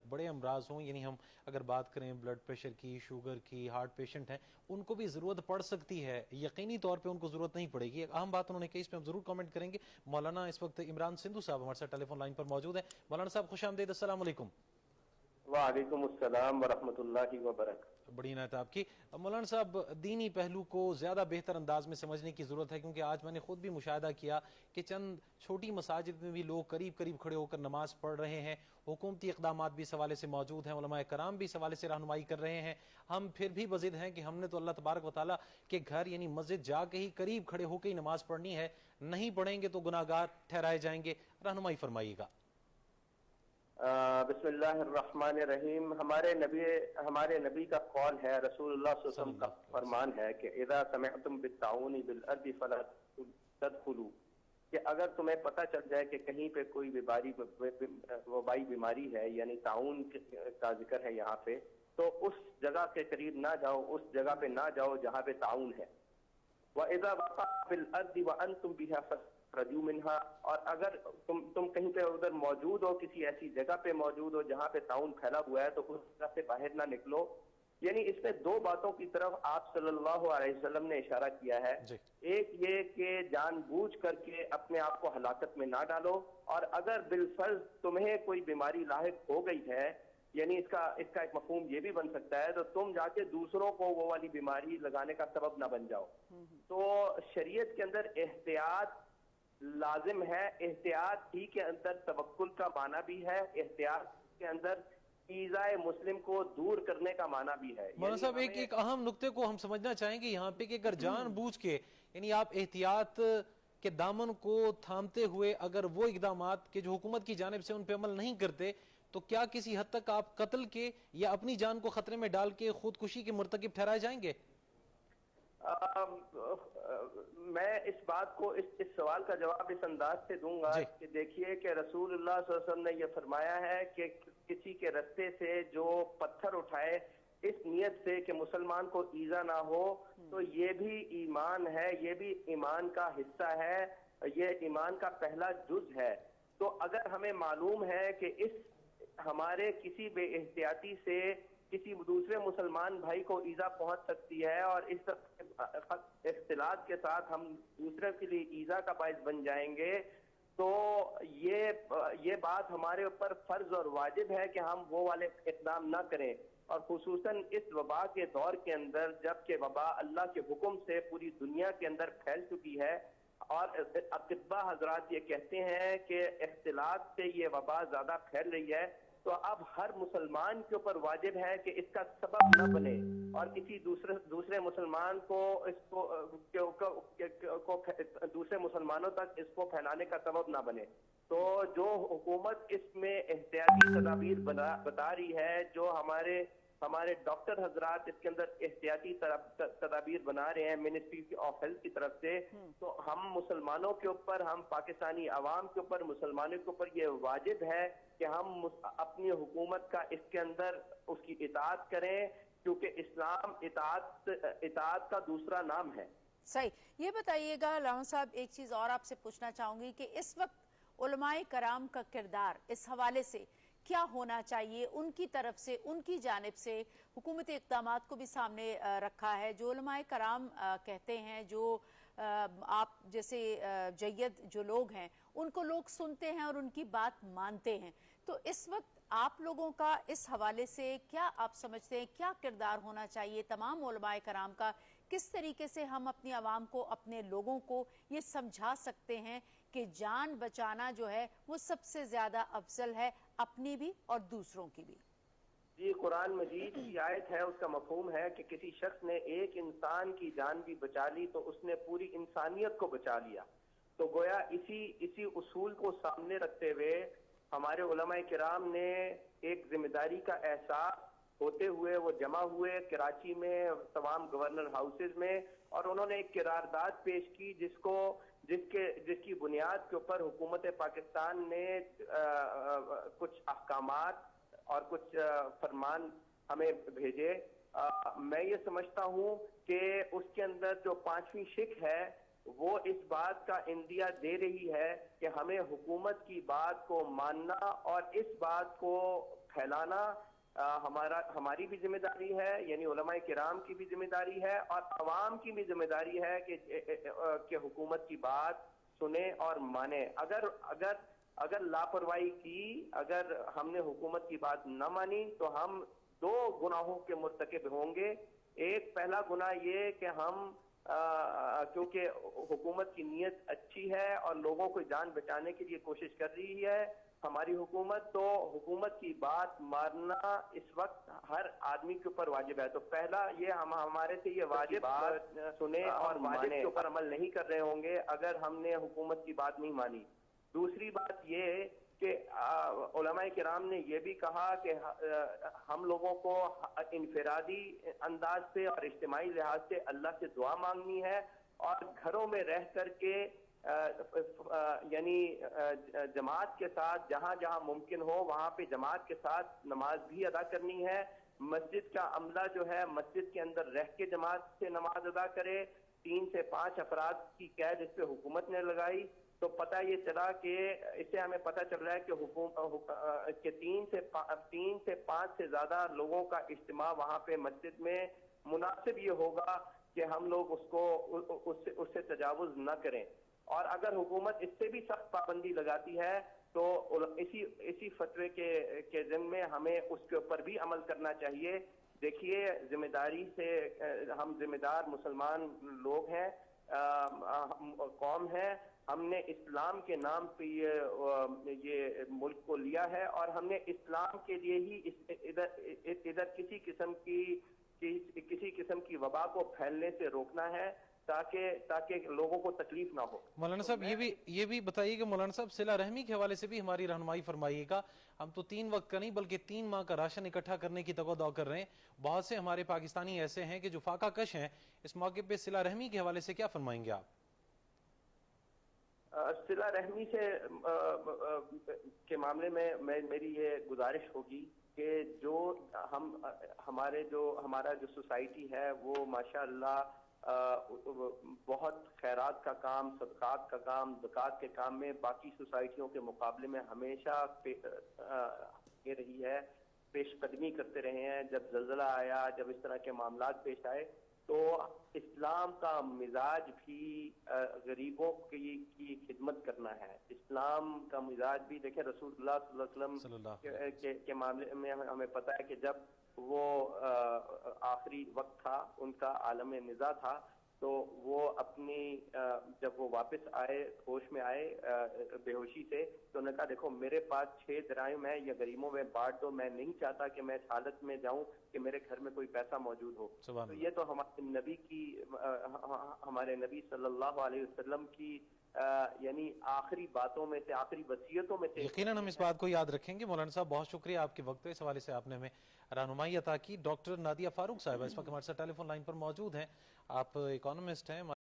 بڑے امراض ہوں، یعنی ہم اگر بات کریں بلڈ پریشر کی، شوگر کی، ہارٹ پیشنٹ ہیں، ان کو بھی ضرورت پڑ سکتی ہے، یقینی طور پہ ان کو ضرورت نہیں پڑے گی. ایک اہم بات انہوں نے کہی، اس پہ ہم ضرور کامنٹ کریں گے. مولانا اس وقت عمران سندھو صاحب ہمارے ساتھ ٹیلی فون لائن پر موجود ہیں. مولانا صاحب خوش آمدید، السلام علیکم. وعلیکم السلام ورحمۃ اللہ وبرکاتہ. بڑی عنایت آپ کی. مولانا صاحب، دینی پہلو کو زیادہ بہتر انداز میں سمجھنے کی ضرورت ہے، کیونکہ آج میں نے خود بھی مشاہدہ کیا کہ چند چھوٹی مساجد میں بھی لوگ قریب قریب کھڑے ہو کر نماز پڑھ رہے ہیں. حکومتی اقدامات بھی اس حوالے سے موجود ہیں، علماء کرام بھی اس حوالے سے رہنمائی کر رہے ہیں. ہم پھر بھی بضد ہیں کہ ہم نے تو اللہ تبارک و تعالیٰ کے گھر یعنی مسجد جا کے ہی قریب کھڑے ہو کے ہی نماز پڑھنی ہے، نہیں پڑھیں گے تو گناہ گار ٹھہرائے جائیں گے. رہنمائی فرمائیے گا. بسم اللہ الرحمن الرحیم. ہمارے نبی کا قول ہے، رسول اللہ صلی اللہ علیہ وسلم کا فرمان ہے کہ اذا سمعتم بالطاعون بالارض فلا تدخلوا، کہ اگر تمہیں پتہ چل جائے کہ کہیں پہ کوئی وبائی بیماری ہے، یعنی طاعون کا ذکر ہے یہاں پہ، تو اس جگہ کے قریب نہ جاؤ، اس جگہ پہ نہ جاؤ جہاں پہ طاعون ہے. وَإِذَا وَقَعَ فِي الْأَرْضِ وَأَنْتُمْ بِهَا فَخْرَجُوا مِنْهَا، اور اگر تم کہیں پہ ادھر موجود ہو، کسی ایسی جگہ پہ موجود ہو جہاں پہ طاعون پھیلا ہوا ہے، تو اس جگہ سے باہر نہ نکلو. یعنی اس میں دو باتوں کی طرف آپ صلی اللہ علیہ وسلم نے اشارہ کیا ہے. ایک یہ کہ جان بوجھ کر کے اپنے آپ کو ہلاکت میں نہ ڈالو، اور اگر بالفرض تمہیں کوئی بیماری لاحق ہو گئی ہے، یعنی اس کا ایک مفہوم یہ بھی بن سکتا ہے، تو تم جا کے دوسروں کو وہ والی بیماری لگانے کا سبب نہ بن جاؤ. تو شریعت کے اندر احتیاط لازم ہے. احتیاط ہی کے اندر توکل کا معنی بھی ہے، احتیاط کے اندر ایذائے مسلم کو دور کرنے کا معنی بھی ہے. مولانا صاحب، ایک اہم نقطے کو ہم سمجھنا چاہیں گے یہاں پہ کہ اگر جان بوجھ کے یعنی آپ احتیاط کے دامن کو تھامتے ہوئے اگر وہ اقدامات کہ جو حکومت کی جانب سے ان پہ عمل نہیں کرتے، تو کیا کسی حد تک آپ قتل کے یا اپنی جان کو خطرے میں ڈال کے خودکشی کے مرتکب ٹھہرائے جائیں گے؟ میں اس بات کو اس سوال کا جواب اس انداز سے دوں گا کہ دیکھیے کہ رسول اللہ صلی اللہ علیہ وسلم نے یہ فرمایا ہے کہ کسی کے رستے سے جو پتھر اٹھائے اس نیت سے کہ مسلمان کو ایذا نہ ہو، تو یہ بھی ایمان ہے، یہ بھی ایمان کا حصہ ہے، یہ ایمان کا پہلا جز ہے. تو اگر ہمیں معلوم ہے کہ اس ہمارے کسی بے احتیاطی سے کسی دوسرے مسلمان بھائی کو ایذا پہنچ سکتی ہے، اور اس اختلاط کے ساتھ ہم دوسرے کے لیے ایذا کا باعث بن جائیں گے، تو یہ بات ہمارے اوپر فرض اور واجب ہے کہ ہم وہ والے اقدام نہ کریں. اور خصوصاً اس وبا کے دور کے اندر، جب کہ وبا اللہ کے حکم سے پوری دنیا کے اندر پھیل چکی ہے، اور اطباء حضرات یہ کہتے ہیں کہ اختلاط سے یہ وبا زیادہ پھیل رہی ہے، تو اب ہر مسلمان کے اوپر واجب ہے کہ اس کا سبب نہ بنے اور کسی دوسرے مسلمان کو دوسرے مسلمانوں تک اس کو پھیلانے کا سبب نہ بنے. تو جو حکومت اس میں احتیاطی تدابیر بتا رہی ہے، جو ہمارے ڈاکٹر حضرات اس کے اندر احتیاطی تدابیر بنا رہے ہیں منسٹری آف ہیلتھ کی طرف سے، تو ہم مسلمانوں کے اوپر، ہم پاکستانی عوام کے اوپر، مسلمانوں کے اوپر یہ واجب ہے کہ ہم اپنی حکومت کا اس کے اندر اس کی اطاعت کریں، کیونکہ اسلام اطاعت کا دوسرا نام ہے. صحیح. یہ بتائیے گا علامہ صاحب، ایک چیز اور آپ سے پوچھنا چاہوں گی کہ اس وقت علماء کرام کا کردار اس حوالے سے کیا ہونا چاہیے؟ ان کی طرف سے، ان کی جانب سے حکومتی اقدامات کو بھی سامنے رکھا ہے. جو علماء کرام کہتے ہیں، جو آپ جیسے جید جو لوگ ہیں ان کو لوگ سنتے ہیں اور ان کی بات مانتے ہیں. تو اس وقت آپ لوگوں کا اس حوالے سے کیا آپ سمجھتے ہیں، کیا کردار ہونا چاہیے تمام علماء کرام کا؟ کس طریقے سے ہم اپنی عوام کو، اپنے لوگوں کو یہ سمجھا سکتے ہیں کہ جان بچانا جو ہے وہ سب سے زیادہ افضل ہے، اپنی بھی اور دوسروں کی بھی؟ جی، قرآن مجید کی آیت ہے، اس کا مفہوم ہے کہ کسی شخص نے ایک انسان کی جان بھی بچا لی تو اس نے پوری انسانیت کو بچا لیا. تو گویا اسی اصول کو سامنے رکھتے ہوئے ہمارے علماء کرام نے ایک ذمہ داری کا احساس ہوتے ہوئے وہ جمع ہوئے کراچی میں تمام گورنر ہاؤسز میں، اور انہوں نے ایک قرارداد پیش کی جس کی بنیاد کے اوپر حکومت پاکستان نے کچھ احکامات اور کچھ فرمان ہمیں بھیجے. میں یہ سمجھتا ہوں کہ اس کے اندر جو 5ویں شق ہے وہ اس بات کا اندیا دے رہی ہے کہ ہمیں حکومت کی بات کو ماننا اور اس بات کو پھیلانا ہماری بھی ذمہ داری ہے، یعنی علماء کرام کی بھی ذمہ داری ہے، اور عوام کی بھی ذمہ داری ہے کہ حکومت کی بات سنیں اور مانیں۔ اگر لاپرواہی کی، اگر ہم نے حکومت کی بات نہ مانی تو ہم دو گناہوں کے مرتکب ہوں گے۔ ایک پہلا گناہ یہ کہ ہم کیونکہ حکومت کی نیت اچھی ہے اور لوگوں کو جان بچانے کے لیے کوشش کر رہی ہے ہماری حکومت، تو حکومت کی بات ماننا اس وقت ہر آدمی کے اوپر واجب ہے۔ تو پہلا یہ ہمارے سے یہ واجب بات سنیں اور واجب کے اوپر عمل نہیں کر رہے ہوں گے اگر ہم نے حکومت کی بات نہیں مانی۔ دوسری بات یہ کہ علماء کرام نے یہ بھی کہا کہ ہم لوگوں کو انفرادی انداز سے اور اجتماعی لحاظ سے اللہ سے دعا مانگنی ہے، اور گھروں میں رہ کر کے یعنی جماعت کے ساتھ جہاں جہاں ممکن ہو وہاں پہ جماعت کے ساتھ نماز بھی ادا کرنی ہے۔ مسجد کا عملہ جو ہے مسجد کے اندر رہ کے جماعت سے نماز ادا کرے۔ 3 سے 5 افراد کی قید اس پہ حکومت نے لگائی، تو پتہ یہ چلا کہ اس سے ہمیں پتہ چل رہا ہے کہ 3 سے 5 سے زیادہ لوگوں کا اجتماع وہاں پہ مسجد میں مناسب یہ ہوگا کہ ہم لوگ اس سے تجاوز نہ کریں۔ اور اگر حکومت اس سے بھی سخت پابندی لگاتی ہے تو اسی فتوے کے ضمن میں ہمیں اس کے اوپر بھی عمل کرنا چاہیے۔ دیکھیے، ذمہ داری سے ہم ذمہ دار مسلمان لوگ ہیں، قوم ہے، ہم نے اسلام کے نام پہ یہ ملک کو لیا ہے، اور ہم نے اسلام کے لیے ہی ادھر کسی قسم کی وبا کو پھیلنے سے روکنا ہے تاکہ لوگوں کو تکلیف نہ ہو۔ مولانا صاحب یہ بھی بتائیے کہ مولانا صاحب صلہ رحمی کے حوالے سے بھی ہماری رہنمائی فرمائیے گا۔ ہم تو 3 وقت کا نہیں بلکہ 3 ماہ کا راشن اکٹھا کرنے کی تقاضا کر رہے ہیں۔ بہت سے ہمارے پاکستانی ایسے ہیں کہ جو فاقہ کش ہیں، اس موقع پہ صلہ رحمی کے حوالے سے کیا فرمائیں گے آپ؟ صلہ رحمی کے معاملے میں میری یہ گزارش ہوگی کہ ہمارا جو سوسائٹی ہے وہ ماشاءاللہ بہت خیرات کا کام، صدقات کا کام، زکوٰۃ کے کام میں باقی سوسائٹیوں کے مقابلے میں ہمیشہ یہ رہی ہے، پیش قدمی کرتے رہے ہیں۔ جب زلزلہ آیا، جب اس طرح کے معاملات پیش آئے تو اسلام کا مزاج بھی غریبوں کی خدمت کرنا ہے۔ اسلام کا مزاج بھی دیکھیں، رسول اللہ صلی اللہ علیہ وسلم کے معاملے میں ہمیں پتہ ہے کہ جب وہ آخری وقت تھا، ان کا عالم نزا تھا، تو وہ جب وہ واپس آئے، ہوش میں آئے بے ہوشی سے، تو انہوں نے کہا دیکھو میرے پاس 6 دراہم ہے، یہ غریبوں میں بانٹ دو، میں نہیں چاہتا کہ میں اس حالت میں جاؤں کہ میرے گھر میں کوئی پیسہ موجود ہو۔ تو یہ تو ہمارے نبی صلی اللہ علیہ وسلم کی یعنی آخری باتوں میں سے، آخری وصیتوں میں سے۔ یقیناً ہم اس بات کو یاد رکھیں گے۔ مولانا صاحب بہت شکریہ آپ کے وقت، اس حوالے سے آپ نے ہمیں رہنمائی عطا کی۔ ڈاکٹر نادیہ فاروق صاحبہ اس وقت ہمارے ساتھ ٹیلی فون لائن پر موجود ہیں، آپ اکانومسٹ ہیں۔